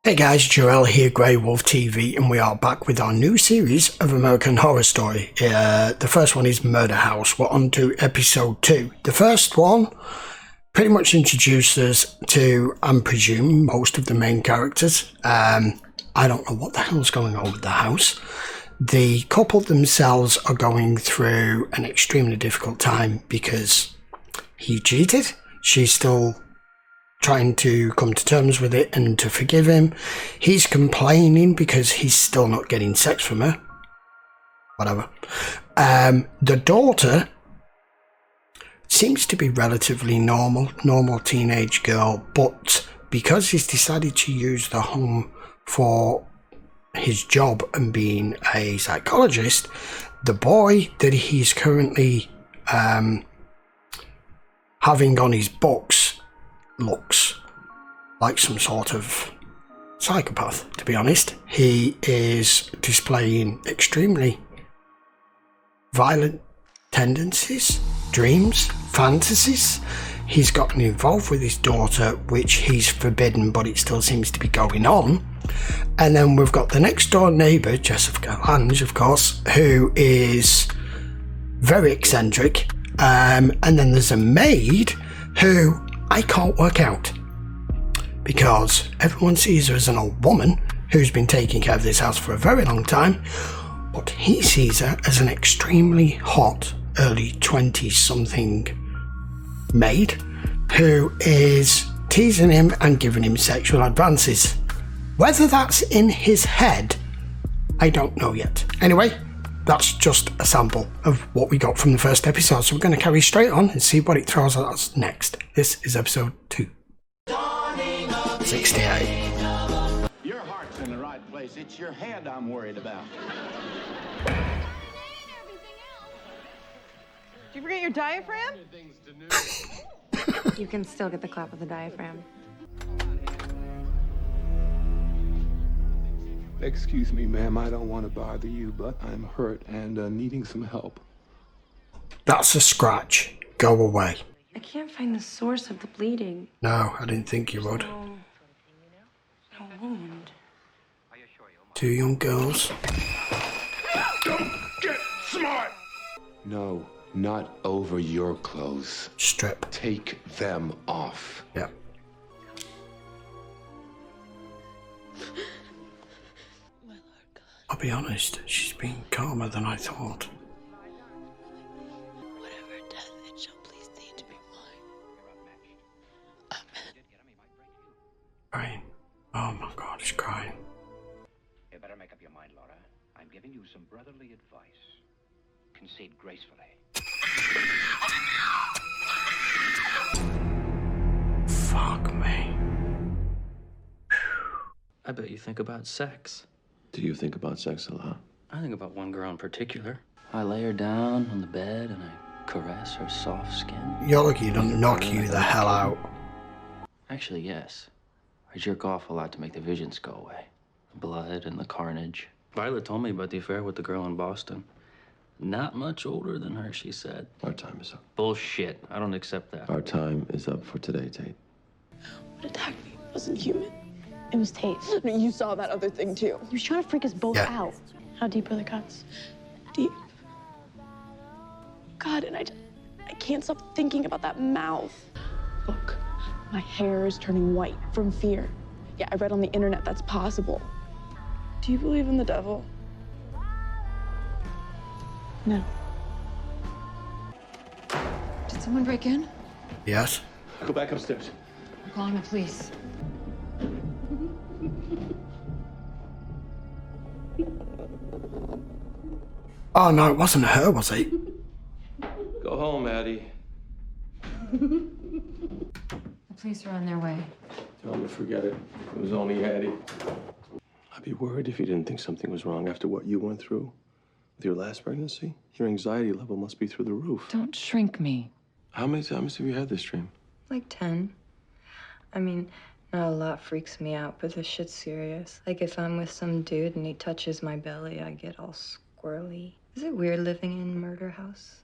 Hey guys, Joel here, GreyWolf TV, and we are back with our new series of American Horror Story. The first one is Murder House. We're on to episode 2. The first one pretty much introduced us to, I presume, most of the main characters. I don't know what the hell's going on with the house. The couple themselves are going through an extremely difficult time because he cheated. She's still trying to come to terms with it and to forgive him. He's complaining because he's still not getting sex from her. Whatever. The daughter seems to be relatively normal teenage girl, but because he's decided to use the home for his job and being a psychologist, the boy that he's currently having on his books looks like some sort of psychopath, to be honest. He is displaying extremely violent tendencies, dreams, fantasies. He's gotten involved with his daughter, which he's forbidden, but it still seems to be going on. And then we've got the next door neighbour, Jessica Lange, of course, who is very eccentric. And then there's a maid who I can't work out, because everyone sees her as an old woman who's been taking care of this house for a very long time, but he sees her as an extremely hot, early 20s something maid who is teasing him and giving him sexual advances. Whether that's in his head, I don't know yet. Anyway, that's just a sample of what we got from the first episode, so we're going to carry straight on and see what it throws at us next. This is episode 2. 68. Your heart's in the right place. It's your head I'm worried about. Did you forget your diaphragm? You can still get the clap of the diaphragm. Excuse me, ma'am, I don't want to bother you, but I'm hurt and needing some help. That's a scratch. Go away. I can't find the source of the bleeding. No, I didn't think you would. No wound. 2 young girls. Don't get smart! No, not over your clothes. Strip. Take them off. Yep. I'll be honest, she's been calmer than I thought. Whatever death it shall please thee to be mine. Crying. Oh my god, she's crying. You better make up your mind, Laura. I'm giving you some brotherly advice. Concede gracefully. Fuck me. I bet you think about sex. Do you think about sex a lot? I think about one girl in particular. I lay her down on the bed and I caress her soft skin. You're lucky you don't knock you the hell out. Actually, yes. I jerk off a lot to make the visions go away. The blood and the carnage. Violet told me about the affair with the girl in Boston. Not much older than her, she said. Our time is up. Bullshit. I don't accept that. Our time is up for today, Tate. What attacked me wasn't human. It was Tate. You saw that other thing, too. He was trying to freak us both out. How deep are the cuts? Deep. God, and I can't stop thinking about that mouth. Look, my hair is turning white from fear. Yeah, I read on the internet that's possible. Do you believe in the devil? No. Did someone break in? Yes? Go back upstairs. I'm calling the police. Oh no, it wasn't her, was it? Go home, Addie. The police are on their way. Tell him to forget it. It was only Addie. I'd be worried if you didn't think something was wrong after what you went through with your last pregnancy. Your anxiety level must be through the roof. Don't shrink me. How many times have you had this dream? Like 10. I mean, not a lot freaks me out, but this shit's serious. Like if I'm with some dude and he touches my belly, I get all squirrely. Is it weird living in a murder house?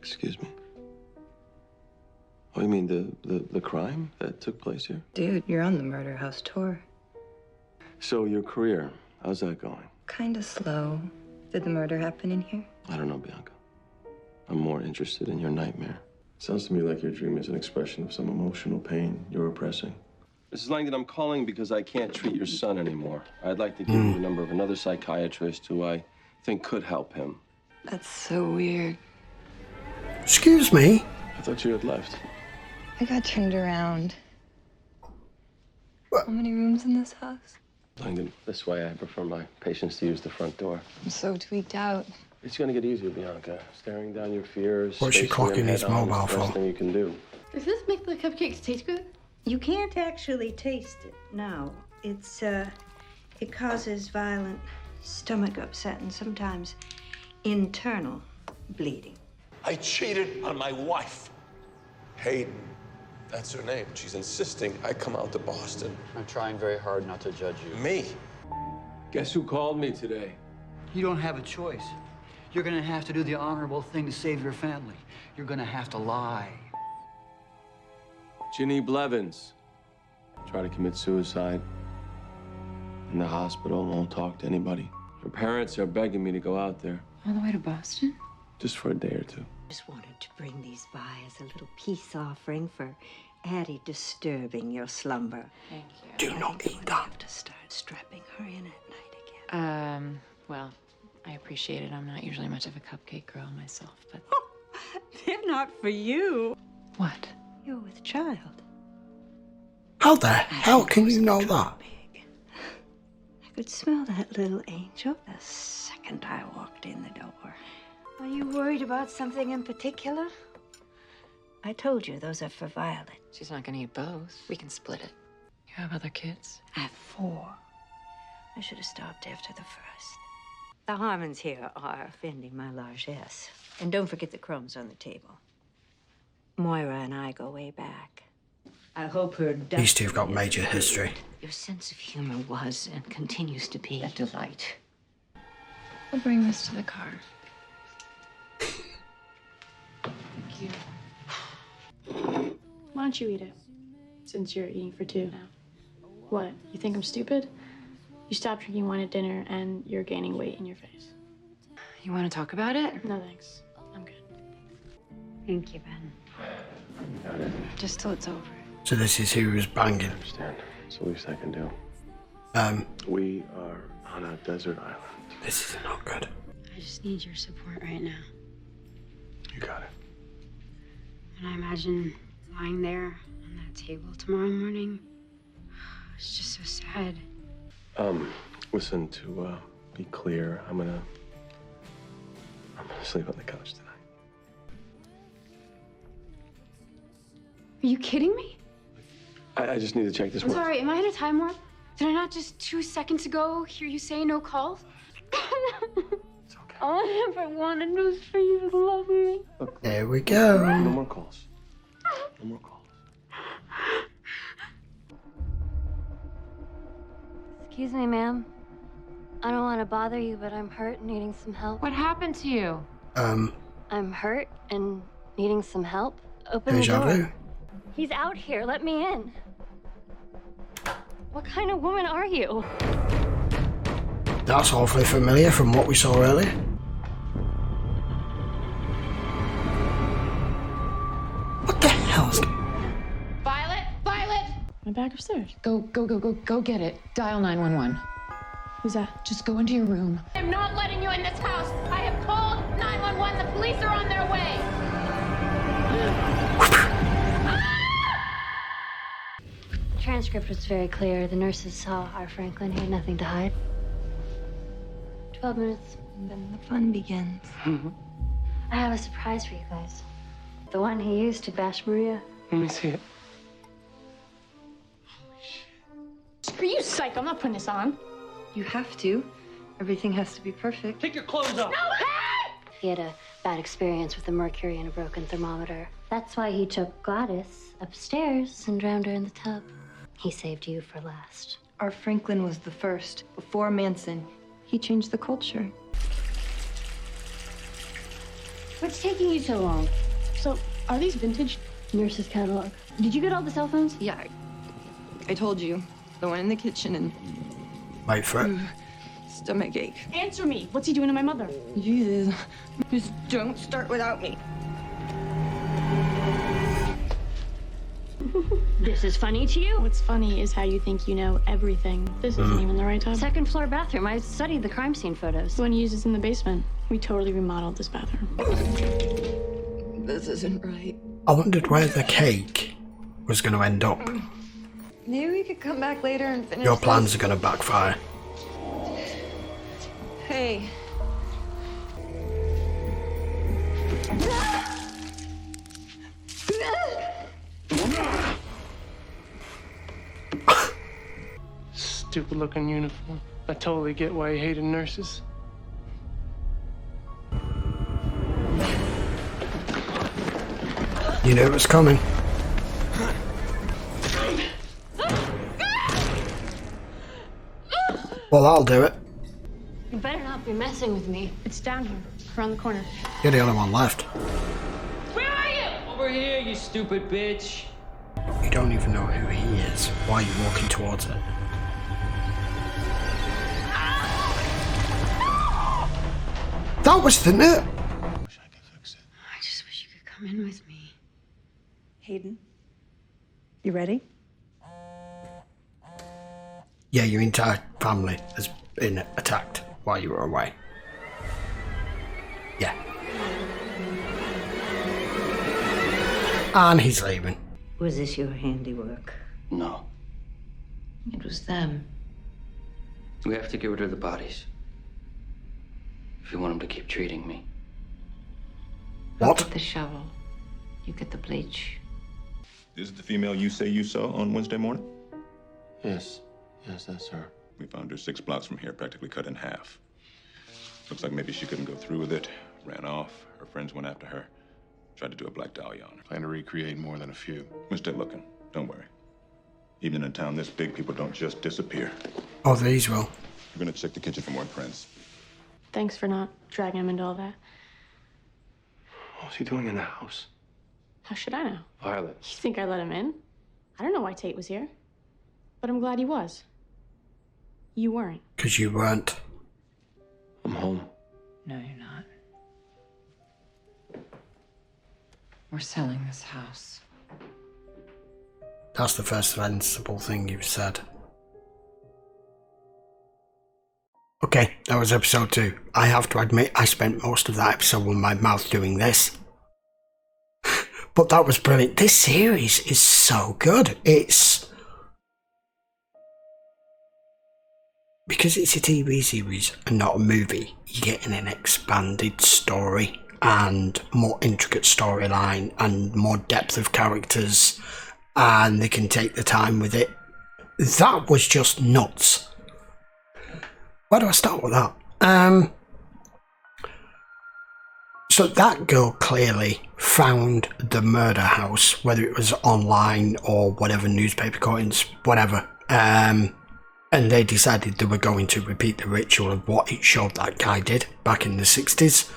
Excuse me? Oh, I mean, the crime that took place here? Dude, you're on the murder house tour. So your career, how's that going? Kinda slow. Did the murder happen in here? I don't know, Bianca. I'm more interested in your nightmare. Sounds to me like your dream is an expression of some emotional pain you're repressing. Mrs. Langdon, I'm calling because I can't treat your son anymore. I'd like to give you the number of another psychiatrist who I think could help him. That's so weird. Excuse me? I thought you had left. I got turned around. How many rooms in this house? Langdon, this way I prefer my patients to use the front door. I'm so tweaked out. It's gonna get easier, Bianca. Staring down your fears. What's she facing them clocking his head on is mobile the best for? thing you can do. Does this make the cupcakes taste good? You can't actually taste it, no. It causes violent stomach upset and sometimes internal bleeding. I cheated on my wife. Hayden, that's her name. She's insisting I come out to Boston. I'm trying very hard not to judge you. Me? Guess who called me today? You don't have a choice. You're gonna have to do the honorable thing to save your family. You're gonna have to lie. Ginny Blevins tried to commit suicide. In the hospital, won't talk to anybody. Her parents are begging me to go out there. All the way to Boston? Just for a day or two. Just wanted to bring these by as a little peace offering for Addie disturbing your slumber. Thank you. Do not eat that. Have to start strapping her in at night again. Well, I appreciate it. I'm not usually much of a cupcake girl myself, but... They're not for you. What? You're with child. How the hell can you know that? I could smell that little angel the second I walked in the door. Are you worried about something in particular? I told you those are for Violet. She's not gonna eat both. We can split it. You have other kids? I have 4. I should have stopped after the first. The Harmons here are offending my largesse. And don't forget the crumbs on the table. Moira and I go way back. I hope her... These two have got major history. Your sense of humor was and continues to be a delight. We'll bring this to the car. Thank you. Why don't you eat it? Since you're eating for 2 now. What? You think I'm stupid? You stopped drinking wine at dinner and you're gaining weight in your face. You want to talk about it? No thanks. I'm good. Thank you, Ben. Got it. Just till it's over. So this is who was banging. I understand. It's the least I can do. Um, We are on a desert island. this is not good. I just need your support right now. You got it. And I imagine lying there on that table tomorrow morning. It's just so sad. Listen, to be clear, I'm gonna sleep on the couch tonight. Are you kidding me? I just need to check this I'm one. sorry, am I in a time warp? Did I not just 2 seconds ago hear you say no calls? It's okay. All I ever wanted was for you to love me. Look, There we go. no more calls. No more calls. Excuse me, ma'am. I don't want to bother you, but I'm hurt and needing some help. What happened to you? I'm hurt and needing some help. Open the Deja door. vu. He's out here. Let me in. What kind of woman are you? That's awfully familiar from what we saw earlier. What the hell's... Violet! Violet! I'm back upstairs. Go get it. Dial 911. Who's that? Just go into your room. I'm not letting you in this house. I have called 911. The police are on their way. Transcript was very clear. The nurses saw our Franklin. He had nothing to hide. 12 minutes, and then the fun begins. I have a surprise for you guys. The one he used to bash Maria. Let me see it. Screw you, psych. I'm not putting this on. You have to. Everything has to be perfect. Take your clothes off. No, hey! He had a bad experience with the mercury and a broken thermometer. That's why he took Gladys upstairs and drowned her in the tub. He saved you for last. Our Franklin was the first. Before Manson, he changed the culture. What's taking you so long? So, Are these vintage? Nurse's catalog. Did you get all the cell phones? Yeah, I told you. The one in the kitchen and... Wait for it. Stomach ache. Answer me. What's he doing to my mother? Jesus. Just don't start without me. This is funny to you? What's funny is how you think you know everything. This isn't even the right time. Second floor bathroom. I studied the crime scene photos. The one you use is in the basement. We totally remodeled this bathroom. This isn't right. I wondered where the cake was going to end up. Maybe we could come back later and finish Your plans this. are going to backfire. Hey. Stupid looking uniform. I totally get why you hated nurses. You knew it was coming. Well, I'll do it. You better not be messing with me. It's down here, around the corner. You're the only one left. Where are you? Over here, you stupid bitch. You don't even know who he is. Why are you walking towards it? That was the nurse. I just wish you could come in with me. Hayden, you ready? Yeah, your entire family has been attacked while you were away. Yeah. And he's leaving. Was this your handiwork? No. It was them. We have to get rid of the bodies. If you want them to keep treating me. I'll get the shovel. You get the bleach. This is the female you say you saw on Wednesday morning? Yes. Yes, that's her. We found her 6 blocks from here, practically cut in half. Looks like maybe she couldn't go through with it. Ran off. Her friends went after her. Tried to do a black dahlia on her. Plan to recreate more than a few. We're still looking. Don't worry. Even in a town this big, people don't just disappear. Oh, these will. We're gonna check the kitchen for more prints. Thanks for not dragging him into all that. What's he doing in the house? How should I know? Violet. You think I let him in? I don't know why Tate was here. But I'm glad he was. You weren't. Because you weren't. I'm home. No, you're not. We're selling this house. That's the first sensible thing you've said. Okay, that was episode 2. I have to admit, I spent most of that episode with my mouth doing this. But that was brilliant. This series is so good. It's... because it's a TV series and not a movie, you're getting an expanded story and more intricate storyline and more depth of characters, and they can take the time with it. That was just nuts. Where do I start with that? So that girl clearly found the murder house, whether it was online or whatever, newspaper cuttings, whatever. And they decided they were going to repeat the ritual of what it showed that guy did back in the 60s.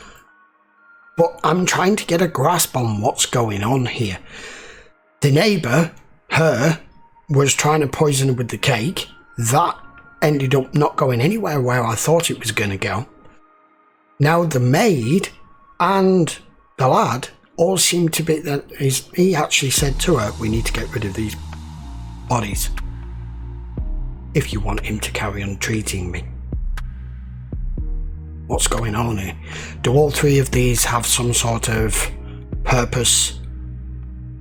But I'm trying to get a grasp on what's going on here. The neighbour, her, was trying to poison her with the cake. That ended up not going anywhere where I thought it was going to go. Now the maid and the lad all seem to be... he actually said to her, we need to get rid of these bodies if you want him to carry on treating me. What's going on here? Do all 3 of these have some sort of purpose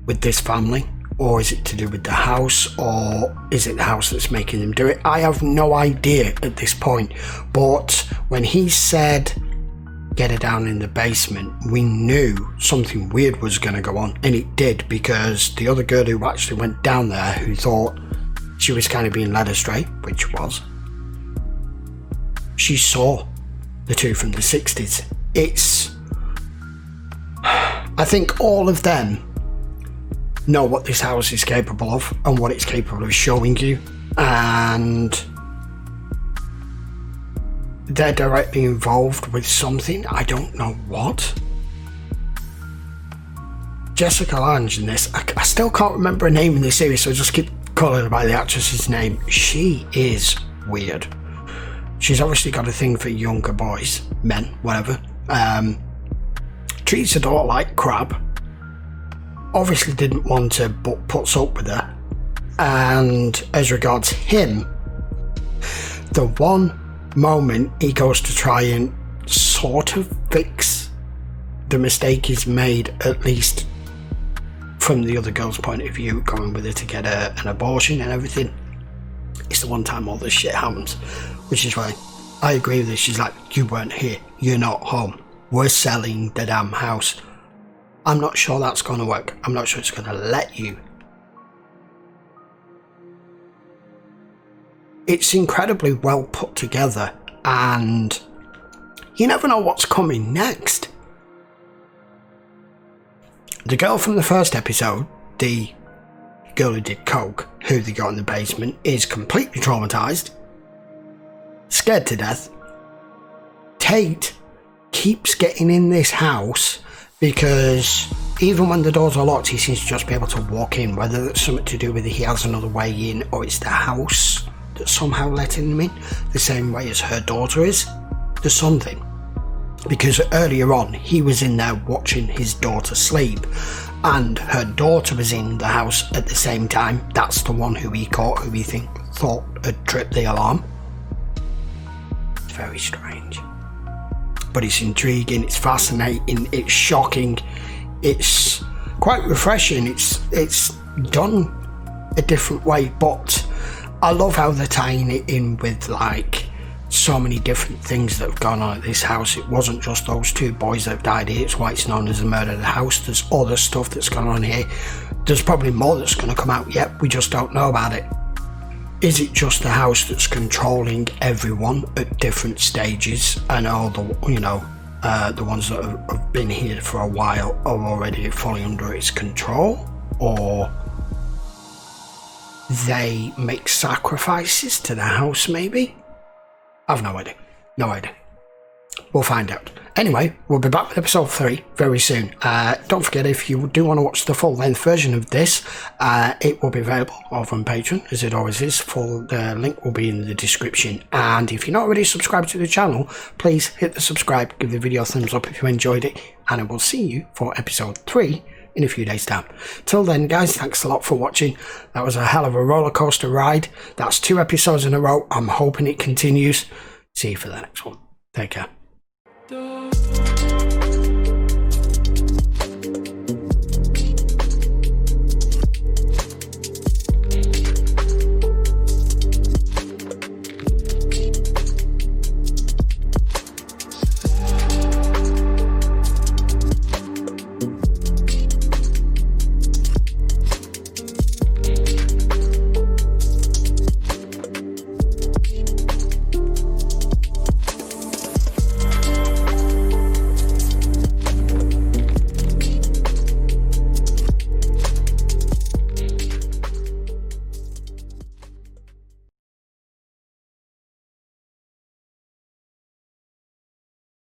with this family? Or is it to do with the house? Or is it the house that's making them do it? I have no idea at this point. But when he said, get her down in the basement, we knew something weird was going to go on. And it did, because the other girl who actually went down there, who thought she was kind of being led astray, which was, she saw the 2 from the 60s. It's... I think all of them know what this house is capable of and what it's capable of showing you, and they're directly involved with something. I don't know what. Jessica Lange in this, I still can't remember her name in this series, so I just keep calling her by the actress's name. She is weird. She's obviously got a thing for younger boys, men, whatever. Treats her daughter like crap. Obviously didn't want her, but puts up with her. And as regards him, the one moment he goes to try and sort of fix the mistake he's made, at least from the other girl's point of view, going with her to get an abortion and everything, it's the one time all this shit happens, which is why I agree with this. She's like, you weren't here, you're not home, we're selling the damn house. I'm not sure that's going to work. I'm not sure it's going to let you. It's incredibly well put together, and you never know what's coming next. The girl from the first episode, the girl who did coke, who they got in the basement, is completely traumatized, scared to death. Tate keeps getting in this house because even when the doors are locked, he seems to just be able to walk in, whether that's something to do with he has another way in or it's the house that's somehow letting him in, the same way as her daughter is. There's something. Because earlier on, he was in there watching his daughter sleep, and her daughter was in the house at the same time. That's the one who he caught, who he thought had tripped the alarm. It's very strange. But it's intriguing, it's fascinating, it's shocking, it's quite refreshing. It's done a different way, but I love how they're tying it in with like so many different things that have gone on at this house. It wasn't just those two boys that have died here. It's why it's known as the murder of the house. There's other stuff that's gone on here. There's probably more that's going to come out yet. We just don't know about it. Is it just the house that's controlling everyone at different stages, and all the, you know, the ones that have been here for a while are already fully under its control? Or they make sacrifices to the house, maybe? I've no idea. No idea. We'll find out. Anyway, we'll be back with episode 3 very soon. Don't forget, if you do want to watch the full-length version of this, it will be available over on Patreon, as it always is. The link will be in the description. And if you're not already subscribed to the channel, please hit the subscribe, give the video a thumbs up if you enjoyed it, and I will see you for episode 3 in a few days' time. Till then, guys, thanks a lot for watching. That was a hell of a roller coaster ride. That's 2 episodes in a row. I'm hoping it continues. See you for the next one. Take care.